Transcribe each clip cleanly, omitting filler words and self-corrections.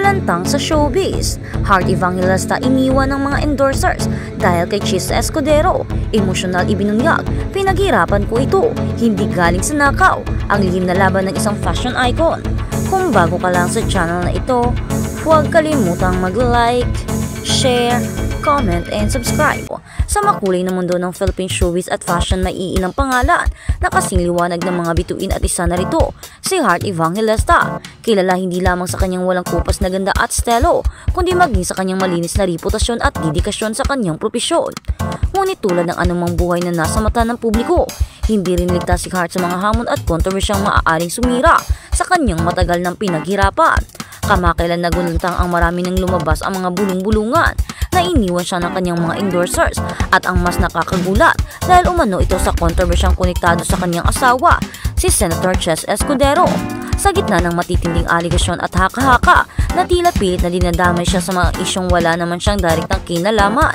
Bulantang sa showbiz, Heart Evangelista iniwan ng mga endorsers dahil kay Chis Escudero. Emosyonal ibinunyag, pinaghirapan ko ito, hindi galing sa nakaw, ang lihim na laban ng isang fashion icon. Kung bago ka lang sa channel na ito, huwag kalimutang mag-like, share, comment, and subscribe. Sa makulay na mundo ng Philippine showbiz at fashion, may iilang pangalan na kasing liwanag ng mga bituin at isa na rito, si Heart Evangelista. Kilala hindi lamang sa kanyang walang kupas na ganda at estilo, kundi maging sa kanyang malinis na reputasyon at dedikasyon sa kanyang propesyon. Ngunit tulad ng anumang buhay na nasa mata ng publiko, hindi rin ligtas si Heart sa mga hamon at kontrobersyang maaaring sumira sa kanyang matagal ng pinaghirapan. Kamakailan nagulantang ang marami nang lumabas ang mga bulong-bulungan na iniwan siya ng kanyang mga endorsers, at ang mas nakakagulat dahil umano ito sa kontrobersyang konektado sa kanyang asawa, si Senator Chis Escudero. Sa gitna ng matitinding aligasyon at haka-haka na tila pilit na dinadamay siya sa mga isyong wala naman siyang direktang kinalaman,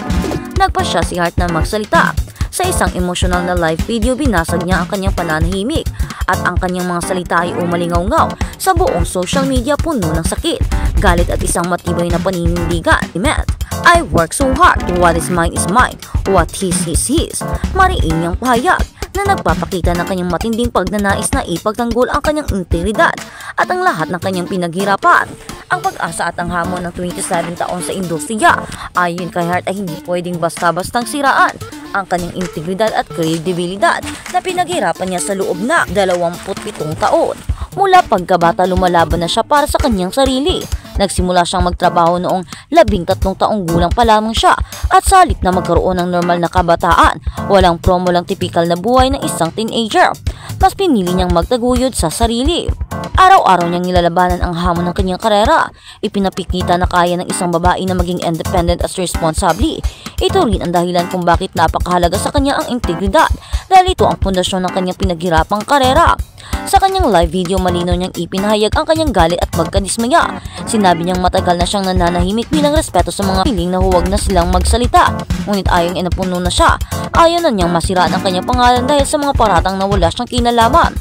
nagpasya si Heart na magsalita. Sa isang emosyonal na live video, binasag niya ang kanyang pananahimik at ang kanyang mga salita ay umalingaw-ngaw sa buong social media, puno ng sakit, galit at isang matibay na paninindigan. I work so hard, what is mine, what his. Mariin niyang pahayag na nagpapakita ng kanyang matinding pagnanais na ipagtanggol ang kanyang integridad at ang lahat ng kanyang pinaghirapan. Ang pag-asa at ang hamon ng 27 taon sa industriya, ayon kay Heart, ay hindi pwedeng basta-bastang siraan ang kanyang integridad at kredibilidad na pinaghirapan niya sa loob na 27 taon. Mula pagkabata, lumalaban na siya para sa kanyang sarili. Nagsimula siyang magtrabaho noong 13 taong gulang pa lamang siya, at sa halip na magkaroon ng normal na kabataan, walang promo lang tipikal na buhay ng isang teenager, mas pinili niyang magtaguyod sa sarili. Araw-araw niyang nilalabanan ang hamon ng kanyang karera. Ipinapikita na kaya ng isang babae na maging independent at responsable. Ito rin ang dahilan kung bakit napakahalaga sa kanya ang integridad, dahil ito ang pundasyon ng kanyang pinaghirapang karera. Sa kanyang live video, malinaw niyang ipinahayag ang kanyang galit at pagkadismaya. Sinabi niyang matagal na siyang nananahimik bilang respeto sa mga piling na huwag na silang magsalita. Ngunit ayong inapuno na siya, ayaw na niyang masiraan ang kanyang pangalan dahil sa mga paratang na wala siyang kinalaman.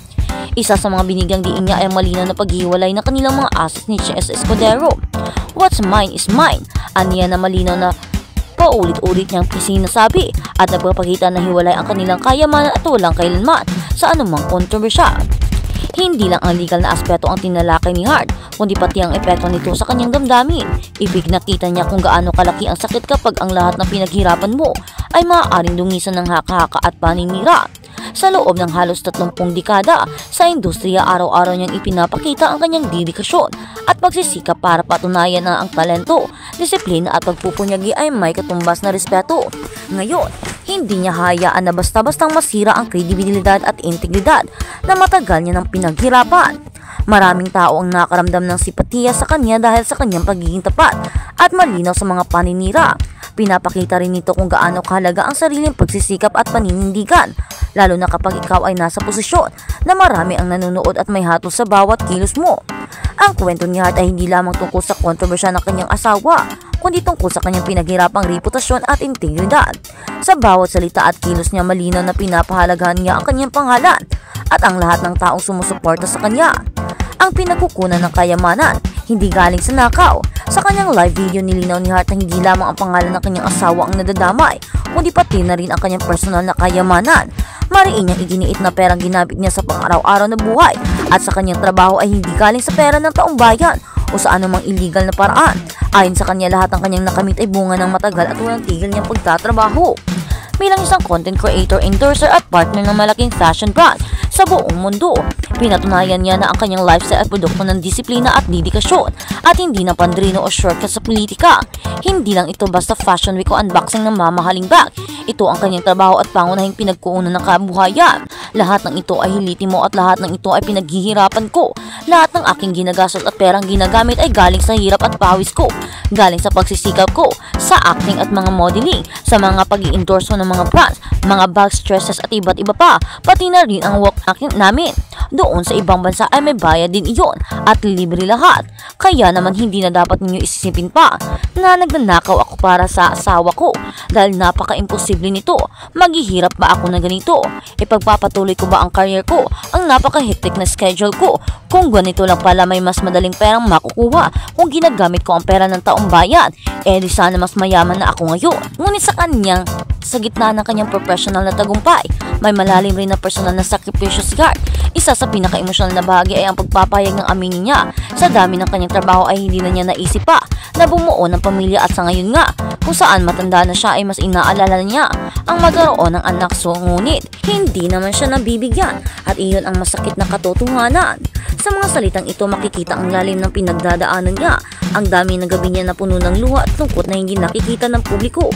Isa sa mga binigyang diin niya ay malinaw na paghiwalay ng kanilang mga assets ni Chis Escudero. What's mine is mine. Aniya na malinaw na paulit-ulit niyang sinasabi at nagpapakita na hiwalay ang kanilang kayamanan at walang kailanman sa anumang kontrobersya. Hindi lang ang legal na aspeto ang tinalakay ni Heart, kundi pati ang epekto nito sa kanyang damdamin. Ipinakita niya kung gaano kalaki ang sakit kapag ang lahat ng pinaghirapan mo ay maaaring dungisan ng haka-haka at paninira. Sa loob ng halos 30 dekada sa industriya, araw-araw niyang ipinapakita ang kanyang dedikasyon at pagsisikap para patunayan na ang talento, disiplina at pagpupunyagi ay may katumbas na respeto. Ngayon, hindi niya hayaan na basta-bastang masira ang kredibilidad at integridad na matagal niya ng pinaghirapan. Maraming tao ang nakaramdam ng simpatiya sa kanya dahil sa kanyang pagiging tapat at malinaw sa mga paninira. Pinapakita rin nito kung gaano kahalaga ang sariling pagsisikap at paninindigan, lalo na kapag ikaw ay nasa posisyon na marami ang nanonood at may hatol sa bawat kilos mo. Ang kwento ni Heart ay hindi lamang tungkol sa kontrobersya ng kanyang asawa, kundi tungkol sa kanyang pinaghirapang reputasyon at integridad. Sa bawat salita at kilos niya, malinaw na pinapahalagahan niya ang kanyang pangalan at ang lahat ng taong sumusuporta sa kanya. Ang pinagkukunan ng kayamanan, hindi galing sa nakaw. Sa kanyang live video, nilinaw ni Heart na hindi lamang ang pangalan ng kanyang asawa ang nadadamay, kundi pati na rin ang kanyang personal na kayamanan. Mariin niyang iginiit na perang ginamit niya sa pang-araw-araw na buhay at sa kanyang trabaho ay hindi galing sa pera ng taong bayan o sa anumang illegal na paraan. Ayon sa kanya, lahat ng kanyang nakamit ay bunga ng matagal at walang tigil niyang pagtatrabaho. Bilang isang content creator, endorser at partner ng malaking fashion brand sa buong mundo, pinatunayan niya na ang kanyang lifestyle ay produkto ng disiplina at dedikasyon at hindi na pandrino o shortcut sa politika. Hindi lang ito basta fashion week o unboxing ng mamahaling bag. Ito ang kanyang trabaho at pangunahing pinagkuunan ng kabuhayan. Lahat ng ito ay hiliti mo at lahat ng ito ay pinaghihirapan ko. Lahat ng aking ginagastos at perang ginagamit ay galing sa hirap at pawis ko. Galing sa pagsisikap ko, sa acting at mga modeling, sa mga pag-i-endorse ng mga brands, mga bags, dresses at iba't iba pa, pati na rin ang work namin. doon sa ibang bansa ay may bayad din iyon at libre lahat. Kaya naman hindi na dapat ninyo isisipin pa na nagnanakaw ako para sa asawa ko dahil napaka-imposible nito. Maghihirap ba ako na ganito? Ipagpapatuloy ko ba ang career ko? Ang napaka-hectic na schedule ko. Kung ganito lang pala may mas madaling perang makukuha kung ginagamit ko ang pera ng taong bayan, di sana mas mayaman na ako ngayon. Ngunit sa gitna ng kanyang professional na tagumpay, may malalim rin na personal na sakripisyo si Hart. Isa sa pinaka-emosyonal na bahagi ay ang pagpapayag ng aminin niya. Sa dami ng kanyang trabaho ay hindi na niya naisip pa na bumuo ng pamilya at sa ngayon nga, kung saan matanda na siya ay mas inaalala niya ang magkaroon ng anak. So ngunit, hindi naman siya nabibigyan at iyon ang masakit na katotohanan. Sa mga salitang ito makikita ang lalim ng pinagdadaanan niya. Ang dami ng gabi niya na puno ng luha at lungkot na hindi nakikita ng publiko.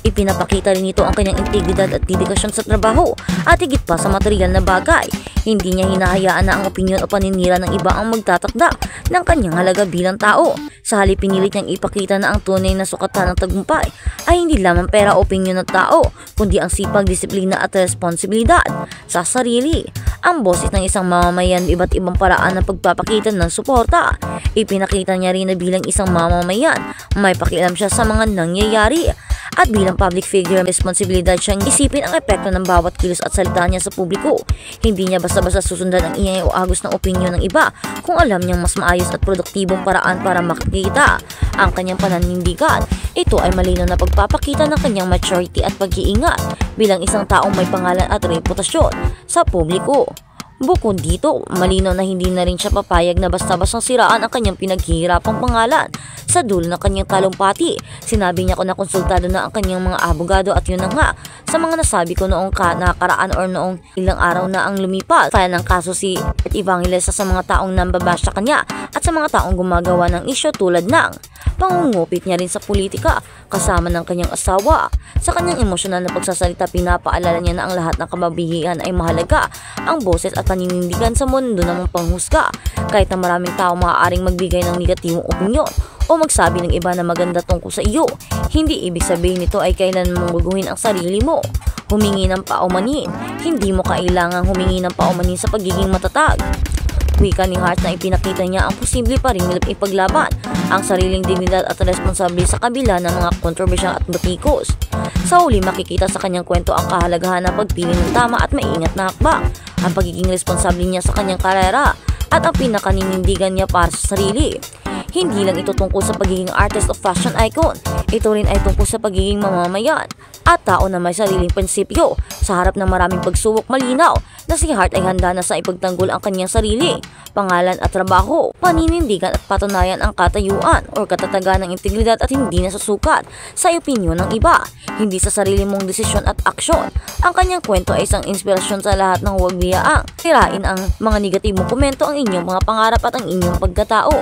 Ipinapakita rin ito ang kanyang integridad at dedikasyon sa trabaho at higit pa sa material na bagay. Hindi niya hinahayaan na ang opinyon o paninira ng iba ang magtatakda ng kanyang halaga bilang tao. Sa halip pinilit niyang ipakita na ang tunay na sukatan ng tagumpay ay hindi lamang pera o opinyon ng tao, kundi ang sipag, disiplina at responsibilidad sa sarili. Ang boses ng isang mamamayan iba't ibang paraan ng pagpapakita ng suporta. Ipinakita niya rin na bilang isang mamamayan, may pakialam siya sa mga nangyayari. At bilang public figure, responsibilidad siyang isipin ang epekto ng bawat kilos at salita niya sa publiko. Hindi niya basta-basta susundan ang ingay o agos ng opinyon ng iba kung alam niyang mas maayos at produktibong paraan para makikita ang kanyang pananindigan. Ito ay malinaw na pagpapakita ng kanyang maturity at pag-iingat bilang isang taong may pangalan at reputasyon sa publiko. Bukod dito, malinaw na hindi na rin siya papayag na basta-bastang siraan ang kanyang pinaghihirapang pangalan. Sa dulo ng kanyang talumpati, sinabi niya ko na konsultado na ang kanyang mga abogado at yun na nga, sa mga nasabi ko noong nakaraan or noong ilang araw na ang lumipas, file ng kaso si Evangelista sa mga taong nambabash sa kanya at sa mga taong gumagawa ng isyo tulad ng pangungupit niya rin sa politika kasama ng kanyang asawa. Sa kanyang emosyonal na pagsasalita, pinapaalala niya na ang lahat ng kababayan ay mahalaga. Ang boses at paninindigan sa mundo ng panghusga. Kahit na maraming tao maaaring magbigay ng negatibong opinyon o magsabi ng iba na maganda tungkol sa iyo, hindi ibig sabihin nito ay kailan mong guguhin ang sarili mo. Humingi ng paumanin. Hindi mo kailangang humingi ng paumanin sa pagiging matatag. Wika ni Hart na ipinakita niya ang posible pa rin ipaglaban ang sariling dignidad at responsable sa kabila ng mga kontrobersyal at batikos. Sa huli, makikita sa kanyang kwento ang kahalagahan ng pagpili ng tama at maingat na hakbang, ang pagiging responsable niya sa kanyang karera at ang pinakaninindigan niya para sa sarili. Hindi lang ito tungkol sa pagiging artist o fashion icon, ito rin ay tungkol sa pagiging mamamayan at tao na may sariling prinsipyo. Sa harap ng maraming pagsubok, malinaw na si Hart ay handa na sa ipagtanggol ang kanyang sarili, pangalan at trabaho, paninindigan at patunayan ang katayuan o katatagan ng integridad at hindi na susukat sa opinyon ng iba, hindi sa sarili mong desisyon at aksyon. Ang kanyang kwento ay isang inspirasyon sa lahat ng huwag biyaang sirain ang mga negatibong komento ang inyong mga pangarap at ang inyong pagkatao.